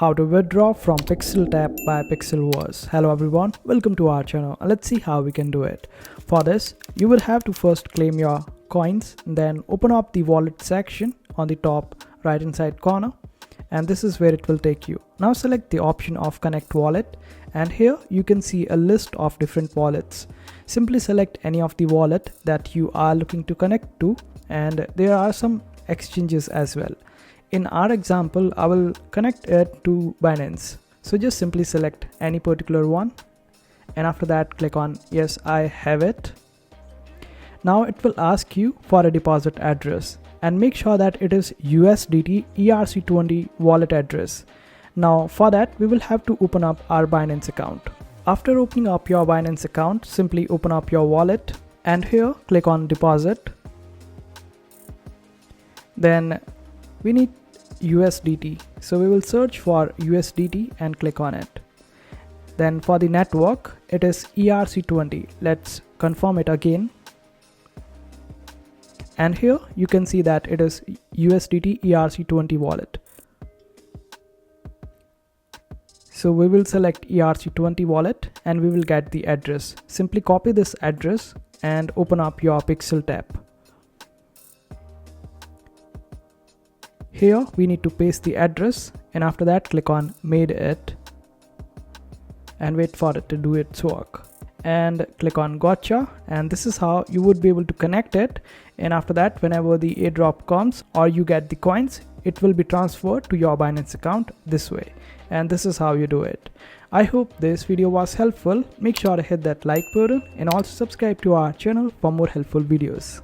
How to withdraw from Pixel by Pixelverse. Hello everyone, welcome to our channel. Let's see how we can do it. For this, you will have to first claim your coins, then open up the wallet section on the top right hand side corner, and this is where it will take you. Now select the option of connect wallet, and here you can see a list of different wallets. Simply select any of the wallet that you are looking to connect to, and there are some exchanges as well. In our example, I will connect it to Binance. So just simply select any particular one, and after that click on yes, I have it. Now it will ask you for a deposit address, and make sure that it is USDT ERC20 wallet address. Now for that we will have to open up our Binance account. After opening up your Binance account, simply open up your wallet, and here click on deposit. Then we need USDT, so we will search for USDT and click on it. Then for the network, it is ERC20. Let's confirm it again, and here you can see that it is USDT ERC20 wallet. So we will select ERC20 wallet and we will get the address. Simply copy this address and open up your Pixel tab. Here we need to paste the address, and after that click on made it and wait for it to do its work, and click on gotcha, and this is how you would be able to connect it. And after that, whenever the airdrop comes or you get the coins, it will be transferred to your Binance account this way, and this is how you do it. I hope this video was helpful. Make sure to hit that like button and also subscribe to our channel for more helpful videos.